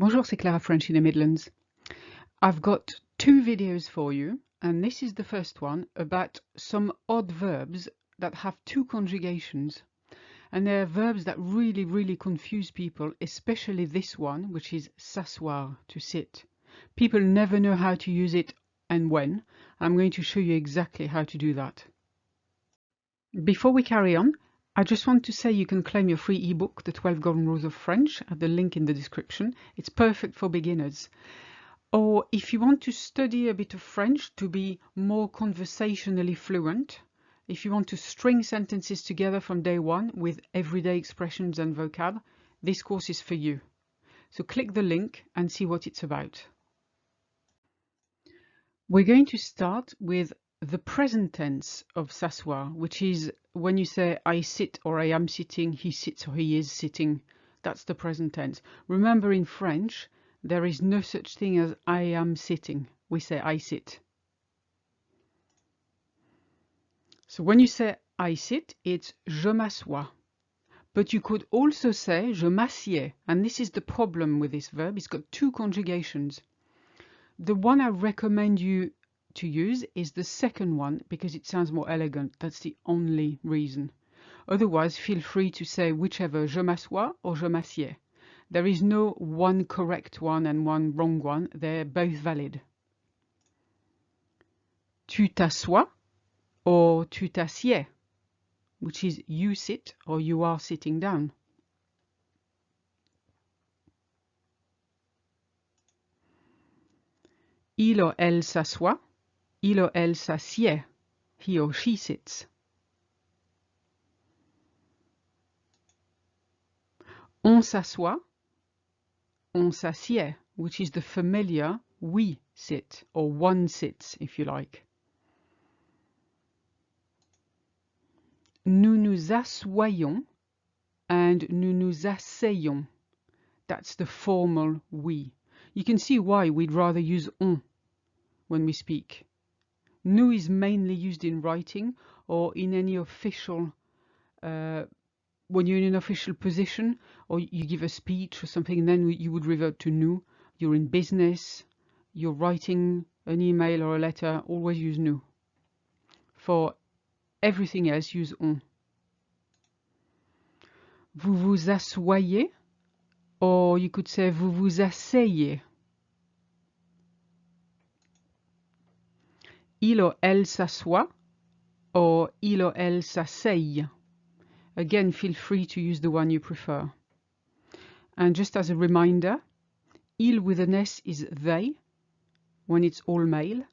Bonjour, c'est Clara French in the Midlands. I've got two videos for you, and this is the first one about some odd verbs that have two conjugations. And they're verbs that really confuse people, especially this one, which is s'asseoir, to sit. People never know how to use it and when. I'm going to show you exactly how to do that. Before we carry on, I just want to say you can claim your free ebook, The 12 Golden Rules of French, at the link in the description. It's perfect for beginners. Or if you want to study a bit of French to be more conversationally fluent, if you want to string sentences together from day one with everyday expressions and vocab, this course is for you. So click the link and see what it's about. We're going to start with the present tense of s'asseoir, which is when you say I sit or I am sitting, he sits or he is sitting. That's the present tense. Remember, in French, there is no such thing as I am sitting. We say I sit. So when you say I sit, it's je m'assois. But you could also say je m'assieds, and this is the problem with this verb. It's got two conjugations. The one I recommend you to use is the second one because it sounds more elegant. That's the only reason. Otherwise, feel free to say whichever, je m'assois or je m'assieds. There is no one correct one and one wrong one. They're both valid. Tu t'assois or tu t'assieds, which is you sit or you are sitting down. Il or elle s'assoit, il or elle s'assied, he or she sits. On s'assoit, on s'assied, which is the familiar we sit or one sits, if you like. Nous nous assoyons and nous nous asseyons. That's the formal we. You can see why we'd rather use on when we speak. Nous is mainly used in writing or in any official, when you're in an official position or you give a speech or something, then you would revert to nous. You're in business, you're writing an email or a letter, always use nous. For everything else, use on. Vous vous assoyez, or you could say vous vous asseyez. Il or elle s'assoit, or il or elle s'asseye. Again, feel free to use the one you prefer. And just as a reminder, il with an S is they when it's all male,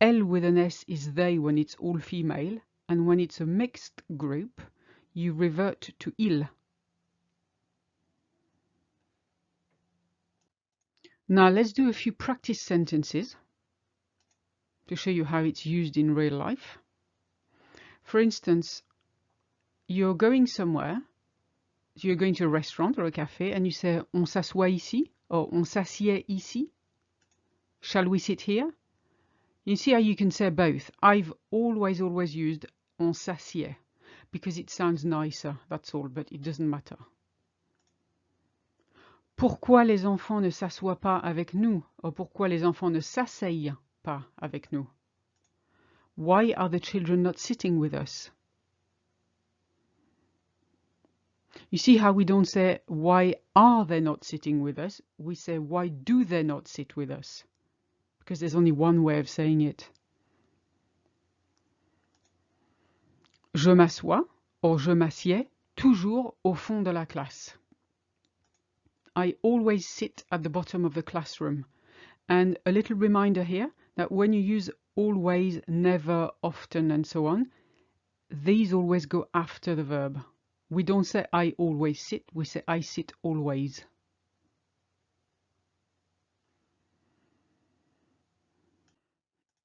elle with an S is they when it's all female, and when it's a mixed group, you revert to il. Now let's do a few practice sentences to show you how it's used in real life. For instance, you're going somewhere, you're going to a restaurant or a cafe, and you say on s'assoit ici or on s'assied ici. Shall we sit here? You see how you can say both. I've always used on s'assied because it sounds nicer, that's all, but it doesn't matter. Pourquoi les enfants ne s'assoient pas avec nous? Or pourquoi les enfants ne s'asseyent pas avec nous? Why are the children not sitting with us? You see how we don't say why are they not sitting with us? We say why do they not sit with us? Because there's only one way of saying it. Je m'assois or je m'assieds toujours au fond de la classe. I always sit at the bottom of the classroom. And a little reminder here that when you use always, never, often, and so on, these always go after the verb. We don't say I always sit, we say I sit always.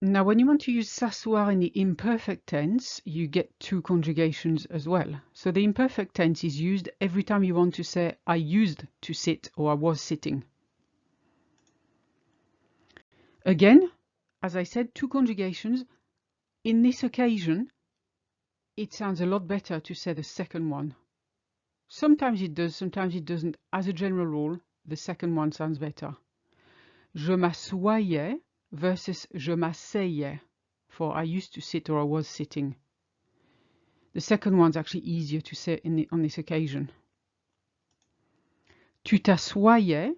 Now, when you want to use s'asseoir in the imperfect tense, you get two conjugations as well. So the imperfect tense is used every time you want to say I used to sit or I was sitting. Again, as I said, two conjugations. In this occasion, it sounds a lot better to say the second one. Sometimes it does, sometimes it doesn't. As a general rule, the second one sounds better. Je m'assoyais versus je m'asseyais, for I used to sit or I was sitting. The second one's actually easier to say on this occasion. Tu t'assoyais,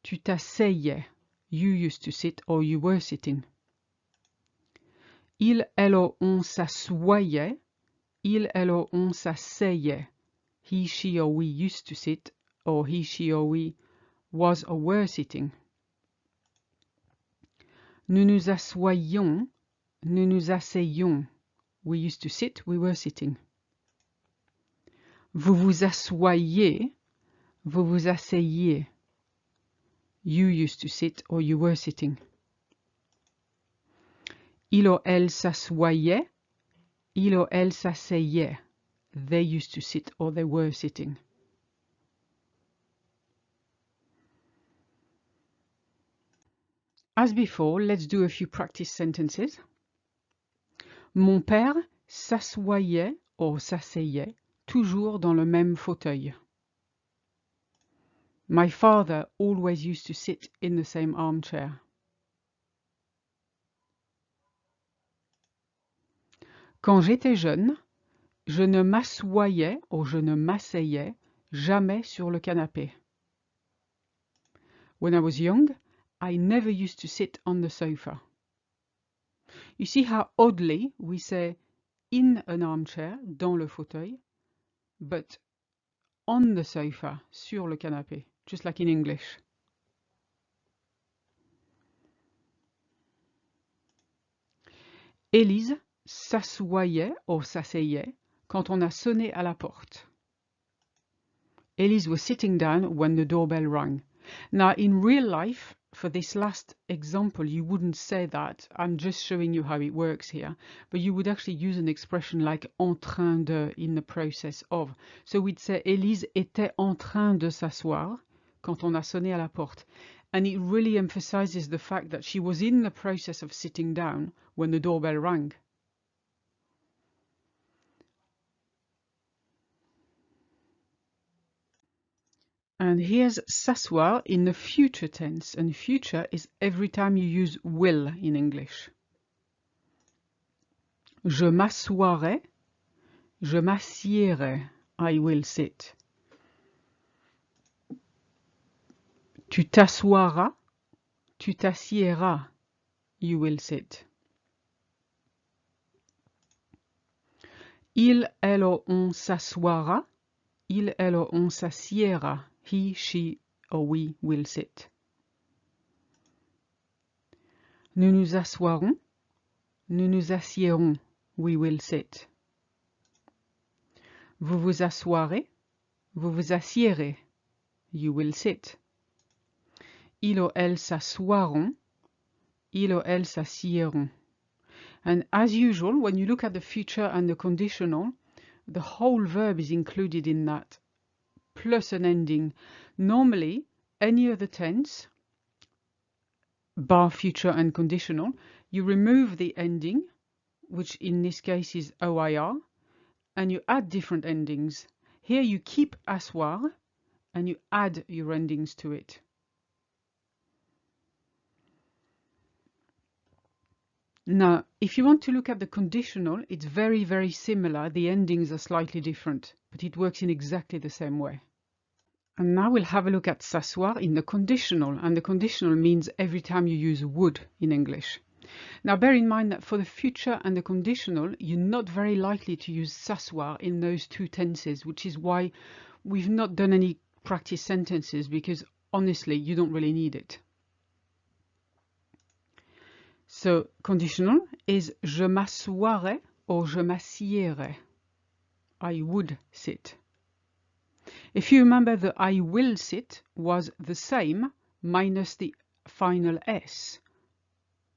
tu t'asseyais. You used to sit or you were sitting. Il, elle ou on s'assoyait. Il, elle ou on s'asseyait. He, she or we used to sit or he, she or we was or were sitting. Nous nous assoyions. Nous nous asseyions. We used to sit, we were sitting. Vous vous assoyez. Vous vous asseyiez. You used to sit or you were sitting. Il ou elle s'assoyait. Il ou elle s'asseyait. They used to sit or they were sitting. As before, let's do a few practice sentences. Mon père s'assoyait ou s'asseyait toujours dans le même fauteuil. My father always used to sit in the same armchair. Quand j'étais jeune, je ne m'assoyais ou je ne m'asseyais jamais sur le canapé. When I was young, I never used to sit on the sofa. You see how oddly we say in an armchair, dans le fauteuil, but on the sofa, sur le canapé, just like in English. Élise s'assoyait ou s'asseyait quand on a sonné à la porte. Élise was sitting down when the doorbell rang. Now, in real life, for this last example, you wouldn't say that. I'm just showing you how it works here. But you would actually use an expression like en train de, in the process of. So we'd say Élise était en train de s'asseoir quand on a sonné à la porte. And it really emphasizes the fact that she was in the process of sitting down when the doorbell rang. And here's s'asseoir in the future tense, and future is every time you use will in English. Je m'assoirai, je m'assierai, I will sit. Tu t'assoiras, tu t'assieras, you will sit. Il, elle ou on s'assoira, il, elle ou on s'assiera, he, she or we will sit. Nous nous assoirons, nous nous assiérons, we will sit. Vous vous assoirez, vous vous assiérez, you will sit. Il ou elle s'assoiront, il ou elle s'assiéront. And as usual, when you look at the future and the conditional, the whole verb is included in that, plus an ending. Normally, any other tense, bar future and conditional, you remove the ending, which in this case is OIR, and you add different endings. Here you keep asseoir and you add your endings to it. Now, if you want to look at the conditional, it's very, very similar. The endings are slightly different, but it works in exactly the same way. And now we'll have a look at s'asseoir in the conditional, and the conditional means every time you use would in English. Now bear in mind that for the future and the conditional, you're not very likely to use s'asseoir in those two tenses, which is why we've not done any practice sentences, because honestly, you don't really need it. So conditional is je m'assoirais or je m'assierais. I would sit. If you remember, the I will sit was the same minus the final S.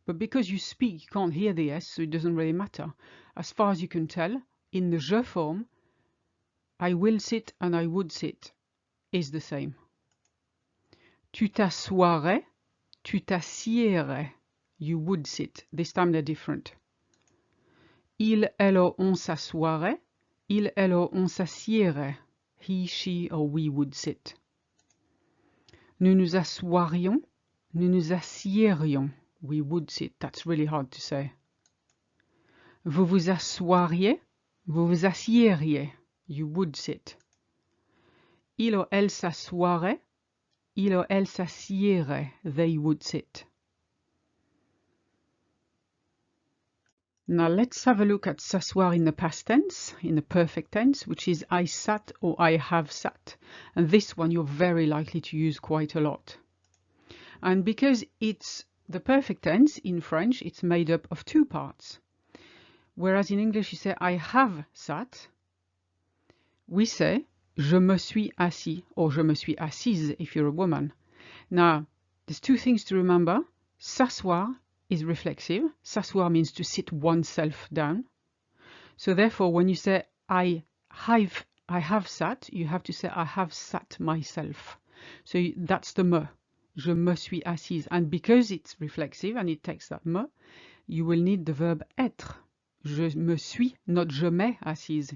But because you speak, you can't hear the S, so it doesn't really matter. As far as you can tell, in the je form, I will sit and I would sit is the same. Tu t'assoirais, tu t'assierais, you would sit. This time they're different. Il, elle ou on s'assoirait, il, elle ou on s'assierait, he, she or we would sit. Nous nous assoirions, nous nous assiérions. We would sit. That's really hard to say. Vous vous assoiriez, vous vous assiériez. You would sit. Il ou elle s'assoirait, il ou elle s'assiérait. They would sit. Now let's have a look at s'asseoir in the past tense, in the perfect tense, which is I sat or I have sat. And this one you're very likely to use quite a lot. And because it's the perfect tense in French, it's made up of two parts. Whereas in English you say I have sat, we say je me suis assis or je me suis assise if you're a woman. Now, there's two things to remember. S'asseoir is reflexive. S'asseoir means to sit oneself down. So therefore, when you say I have sat, you have to say I have sat myself. So that's the me. Je me suis assise. And because it's reflexive and it takes that me, you will need the verb être. Je me suis, not je m'ai assise.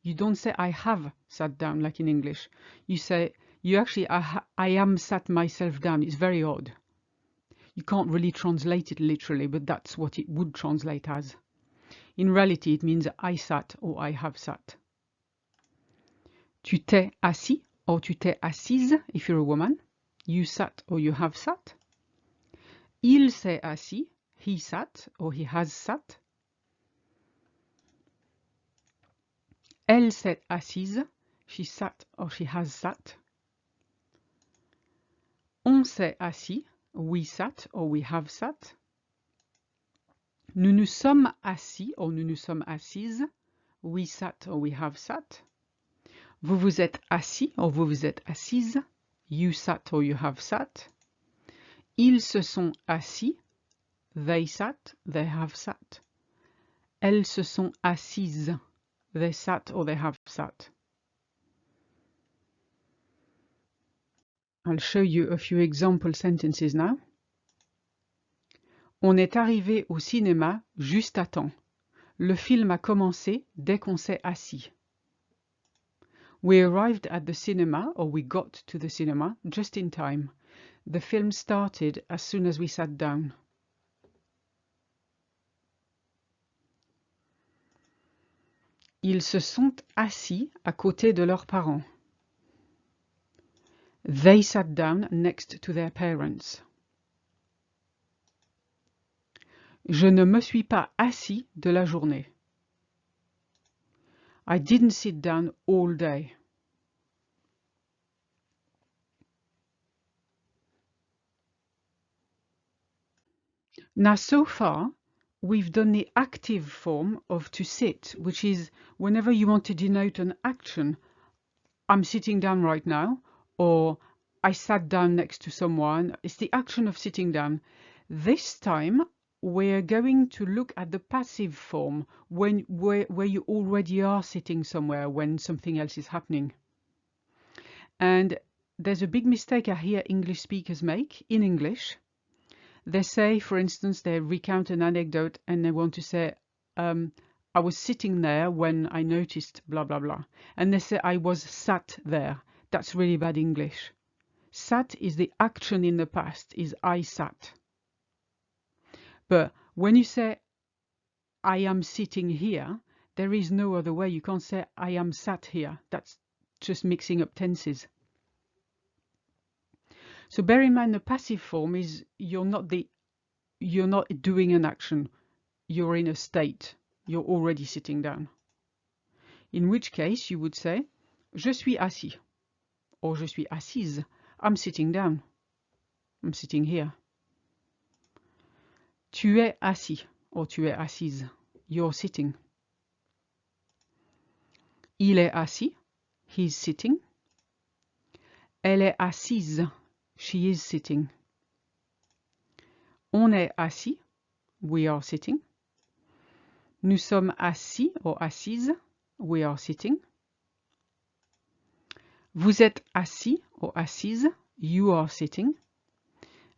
You don't say I have sat down like in English. You say, you actually, I am sat myself down. It's very odd. You can't really translate it literally, but that's what it would translate as. In reality, it means I sat or I have sat. Tu t'es assis or tu t'es assise if you're a woman. You sat or you have sat. Il s'est assis, he sat or he has sat. Elle s'est assise, she sat or she has sat. On s'est assis, we sat or we have sat. Nous nous sommes assis or nous nous sommes assises, we sat or we have sat. Vous vous êtes assis or vous vous êtes assise, you sat or you have sat. Ils se sont assis, they sat, they have sat. Elles se sont assises, they sat or they have sat. I'll show you a few example sentences now. On est arrivé au cinéma juste à temps. Le film a commencé dès qu'on s'est assis. We arrived at the cinema, or we got to the cinema, just in time. The film started as soon as we sat down. Ils se sont assis à côté de leurs parents. They sat down next to their parents. Je ne me suis pas assis de la journée. I didn't sit down all day. Now, so far, we've done the active form of to sit, which is whenever you want to denote an action. I'm sitting down right now, or I sat down next to someone. It's the action of sitting down. This time, we're going to look at the passive form, where you already are sitting somewhere when something else is happening. And there's a big mistake I hear English speakers make in English. They say, for instance, they recount an anecdote and they want to say, I was sitting there when I noticed blah, blah, blah. And they say, I was sat there. That's really bad English. Sat is the action in the past, is I sat. But when you say, I am sitting here, there is no other way. You can't say, I am sat here. That's just mixing up tenses. So bear in mind the passive form is you're not doing an action. You're in a state. You're already sitting down. In which case you would say, je suis assis, or je suis assise. I'm sitting down. I'm sitting here. Tu es assis, or tu es assise. You're sitting. Il est assis. He's sitting. Elle est assise. She is sitting. On est assis. We are sitting. Nous sommes assis or assises. We are sitting. Vous êtes assis or assise. You are sitting.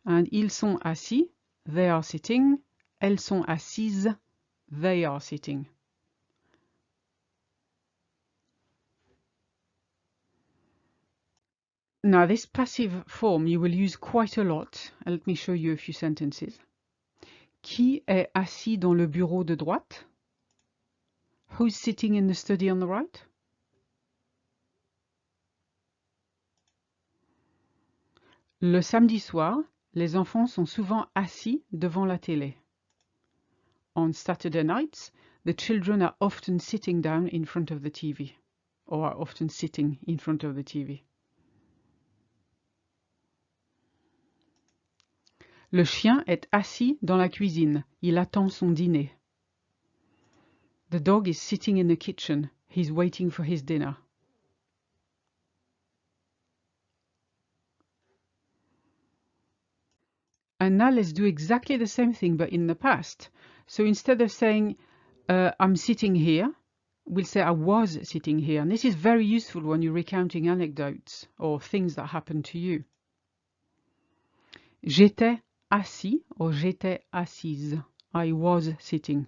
And ils sont assis. They are sitting. Elles sont assises. They are sitting. Now this passive form you will use quite a lot. Let me show you a few sentences. Qui est assis dans le bureau de droite? Who's sitting in the study on the right? Le samedi soir, les enfants sont souvent assis devant la télé. On Saturday nights, the children are often sitting down in front of the TV, or are often sitting in front of the TV. Le chien est assis dans la cuisine. Il attend son dîner. The dog is sitting in the kitchen. He's waiting for his dinner. And now let's do exactly the same thing, but in the past. So instead of saying, I'm sitting here, we'll say I was sitting here. And this is very useful when you're recounting anecdotes or things that happened to you. J'étais assis or j'étais assise. I was sitting.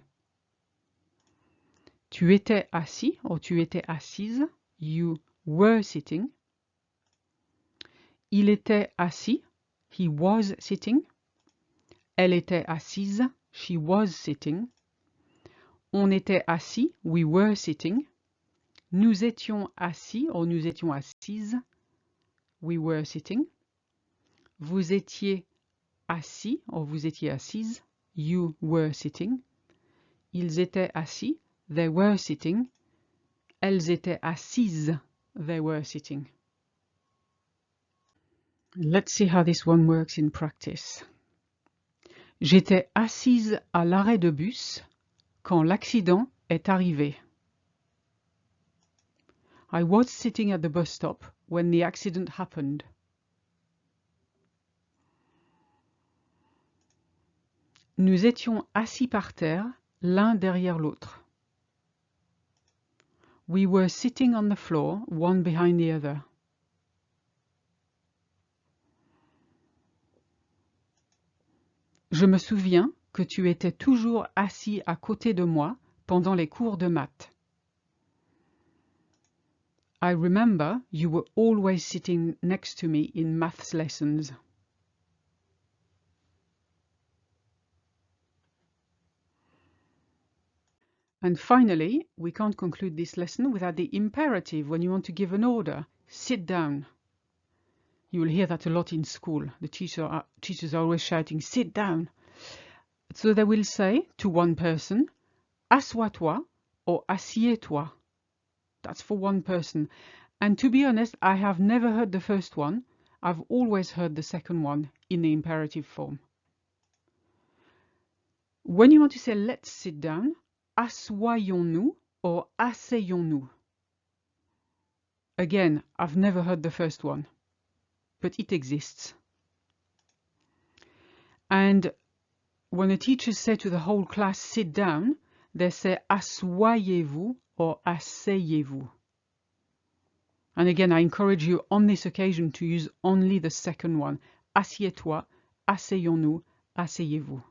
Tu étais assis or tu étais assise. You were sitting. Il était assis. He was sitting. Elle était assise. She was sitting. On était assis. We were sitting. Nous étions assis or nous étions assises. We were sitting. Vous étiez assis or vous étiez assise. You were sitting. Ils étaient assis. They were sitting. Elles étaient assises. They were sitting. Let's see how this one works in practice. J'étais assise à l'arrêt de bus quand l'accident est arrivé. I was sitting at the bus stop when the accident happened. Nous étions assis par terre, l'un derrière l'autre. We were sitting on the floor, one behind the other. Je me souviens que tu étais toujours assis à côté de moi pendant les cours de maths. I remember you were always sitting next to me in maths lessons. And finally, we can't conclude this lesson without the imperative when you want to give an order. Sit down. You will hear that a lot in school. The teachers are always shouting, sit down. So they will say to one person, assois-toi or assieds-toi. That's for one person. And to be honest, I have never heard the first one. I've always heard the second one in the imperative form. When you want to say let's sit down, assoyons-nous or asseyons-nous. Again, I've never heard the first one, but it exists. And when the teachers say to the whole class, sit down, they say assoyez-vous or asseyez-vous. And again, I encourage you on this occasion to use only the second one. Assieds-toi, asseyons-nous, asseyez-vous.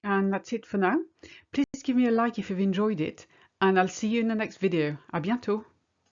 And that's it for now. Please give me a like if you've enjoyed it, and I'll see you in the next video. À bientôt.